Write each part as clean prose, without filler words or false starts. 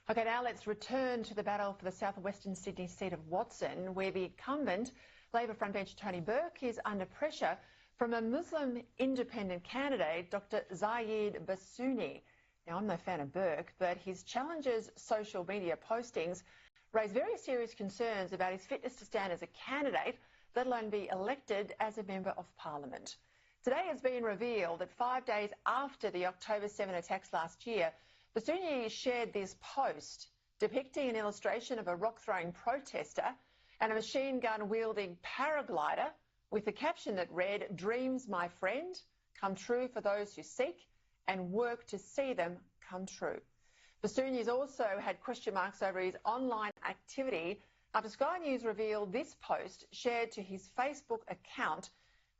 Okay, now let's return to the battle for the south-western Sydney seat of Watson, where the incumbent Labor frontbencher Tony Burke is under pressure from a Muslim independent candidate, Dr. Zayed Bassouni. Now, I'm no fan of Burke, but his challenger's social media postings raise very serious concerns about his fitness to stand as a candidate, let alone be elected as a Member of Parliament. Today it's been revealed that 5 days after the October 7 attacks last year, Bassouni shared this post depicting an illustration of a rock-throwing protester and a machine gun-wielding paraglider with a caption that read, "Dreams, my friend, come true for those who seek and work to see them come true." Bassouni has also had question marks over his online activity after Sky News revealed this post shared to his Facebook account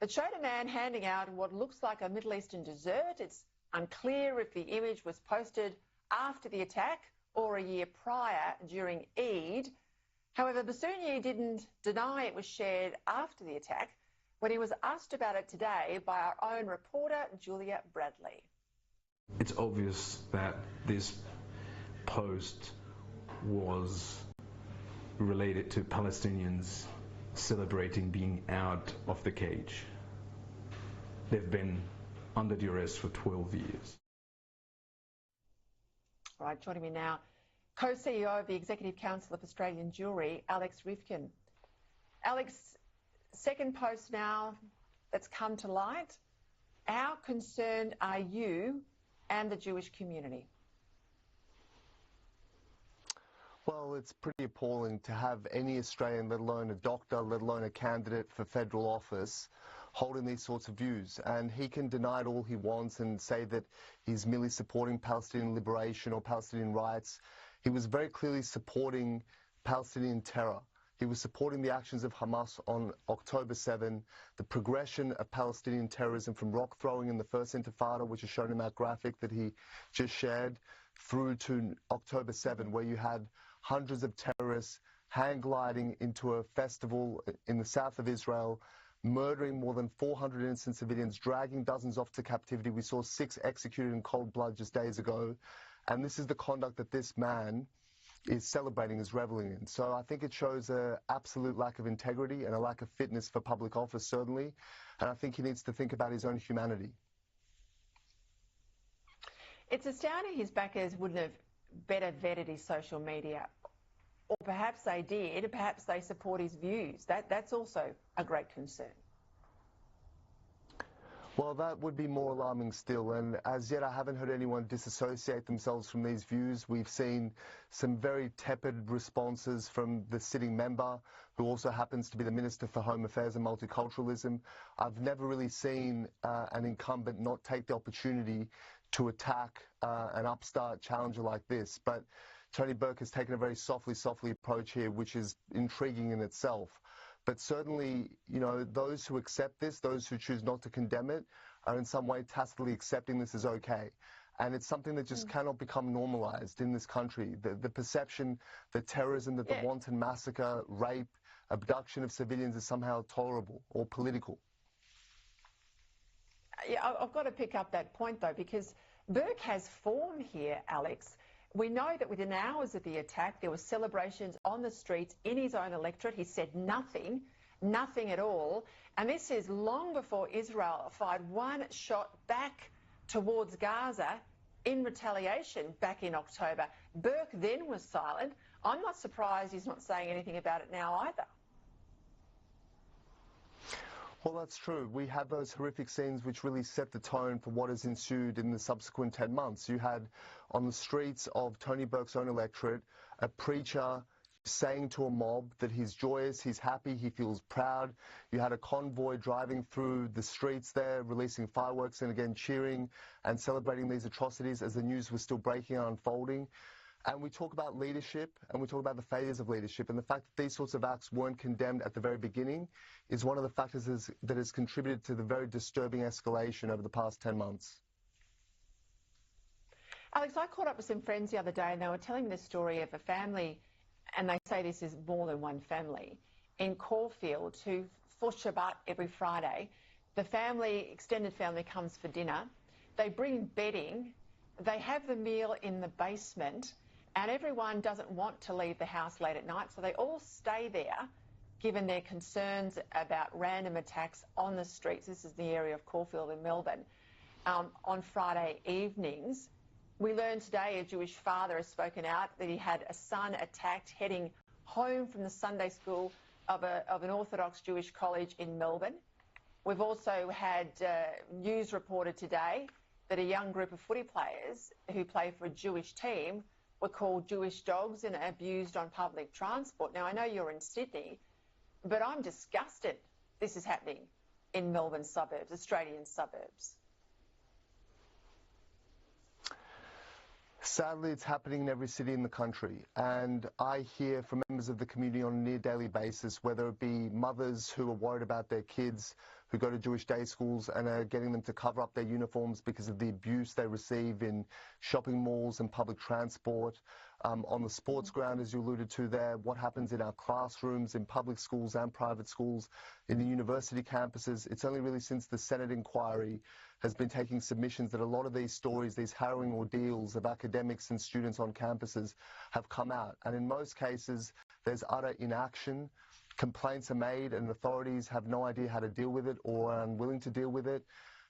that showed a man handing out what looks like a Middle Eastern dessert. It's unclear if the image was posted after the attack or a year prior during Eid. However, Bassouni didn't deny it was shared after the attack when he was asked about it today by our own reporter, Julia Bradley. It's obvious that this post was related to Palestinians celebrating being out of the cage. They've been under duress for 12 years. All right, joining me now, co-CEO of the Executive Council of Australian Jewry, Alex Ryvchin. Alex, second post now that's come to light. How concerned are you and the Jewish community? Well, it's pretty appalling to have any Australian, let alone a doctor, let alone a candidate for federal office, holding these sorts of views. And he can deny it all he wants and say that he's merely supporting Palestinian liberation or Palestinian rights. He was very clearly supporting Palestinian terror. He was supporting the actions of Hamas on October 7, the progression of Palestinian terrorism from rock throwing in the First Intifada, which is shown in that graphic that he just shared, through to October 7, where you had hundreds of terrorists hang gliding into a festival in the south of Israel, murdering more than 400 innocent civilians, dragging dozens off to captivity. We saw 6 executed in cold blood just days ago. And this is the conduct that this man is celebrating, is reveling in. So I think it shows an absolute lack of integrity and a lack of fitness for public office, certainly. And I think he needs to think about his own humanity. It's astounding his backers wouldn't have better vetted his social media. Or perhaps they did, perhaps they support his views. That's also a great concern. Well, that would be more alarming still, and as yet I haven't heard anyone disassociate themselves from these views. We've seen some very tepid responses from the sitting member, who also happens to be the Minister for Home Affairs and Multiculturalism. I've never really seen an incumbent not take the opportunity to attack an upstart challenger like this, but Tony Burke has taken a very softly approach here, which is intriguing in itself. But certainly, you know, those who accept this, those who choose not to condemn it, are in some way tacitly accepting this as okay. And it's something that just cannot become normalized in this country. The perception that terrorism, that the wanton massacre, rape, abduction of civilians is somehow tolerable or political. Yeah, I've got to pick up that point, though, because Burke has form here, Alex. We know that within hours of the attack, there were celebrations on the streets in his own electorate. He said nothing at all. And this is long before Israel fired one shot back towards Gaza in retaliation back in October. Burke then was silent. I'm not surprised he's not saying anything about it now either. Well, that's true. We had those horrific scenes which really set the tone for what has ensued in the subsequent 10 months. You had on the streets of Tony Burke's own electorate a preacher saying to a mob that he's joyous, he's happy, he feels proud. You had a convoy driving through the streets there, releasing fireworks and again cheering and celebrating these atrocities as the news was still breaking and unfolding. And we talk about leadership, and we talk about the failures of leadership, and the fact that these sorts of acts weren't condemned at the very beginning is one of the factors that has contributed to the very disturbing escalation over the past 10 months. Alex, I caught up with some friends the other day, and they were telling me the story of a family, and they say this is more than one family, in Caulfield, who for Shabbat every Friday, the family, extended family, comes for dinner. They bring bedding, they have the meal in the basement, And everyone doesn't want to leave the house late at night, so they all stay there, given their concerns about random attacks on the streets. This is the area of Caulfield in Melbourne. On Friday evenings, we learned today a Jewish father has spoken out that he had a son attacked heading home from the Sunday school of an Orthodox Jewish college in Melbourne. We've also had news reported today that a young group of footy players who play for a Jewish team were called Jewish dogs and abused on public transport. Now, I know you're in Sydney, but I'm disgusted this is happening in Melbourne suburbs, Australian suburbs. Sadly, it's happening in every city in the country, and I hear from members of the community on a near daily basis, whether it be mothers who are worried about their kids who go to Jewish day schools and are getting them to cover up their uniforms because of the abuse they receive in shopping malls and public transport, on the sports ground, as you alluded to there, what happens in our classrooms, in public schools and private schools, in the university campuses. It's only really since the Senate inquiry has been taking submissions that a lot of these stories, these harrowing ordeals of academics and students on campuses have come out. And in most cases, there's utter inaction. Complaints are made and authorities have no idea how to deal with it or are unwilling to deal with it.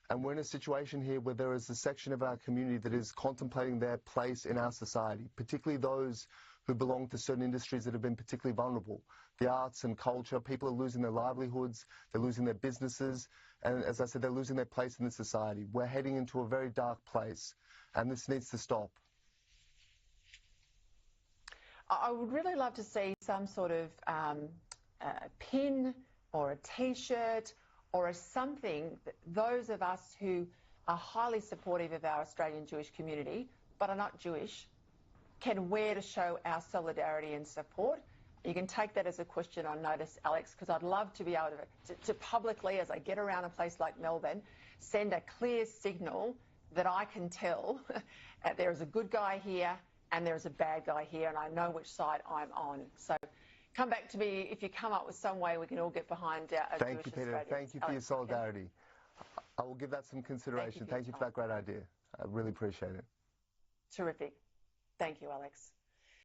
And we're in a situation here where there is a section of our community that is contemplating their place in our society, particularly those who belong to certain industries that have been particularly vulnerable. The arts and culture, people are losing their livelihoods, they're losing their businesses, and as I said, they're losing their place in the society. We're heading into a very dark place, and this needs to stop. I would really love to see some sort of pin or a T-shirt or something that those of us who are highly supportive of our Australian Jewish community but are not Jewish can wear to show our solidarity and support. You can take that as a question on notice, Alex, because I'd love to be able to publicly, as I get around a place like Melbourne, send a clear signal that I can tell there is a good guy here and there is a bad guy here, and I know which side I'm on. So come back to me if you come up with some way we can all get behind our Thank Jewish you, Peter. Australians. Thank you for your solidarity. I will give that some consideration. Thank you for that great idea. I really appreciate it. Terrific. Thank you, Alex.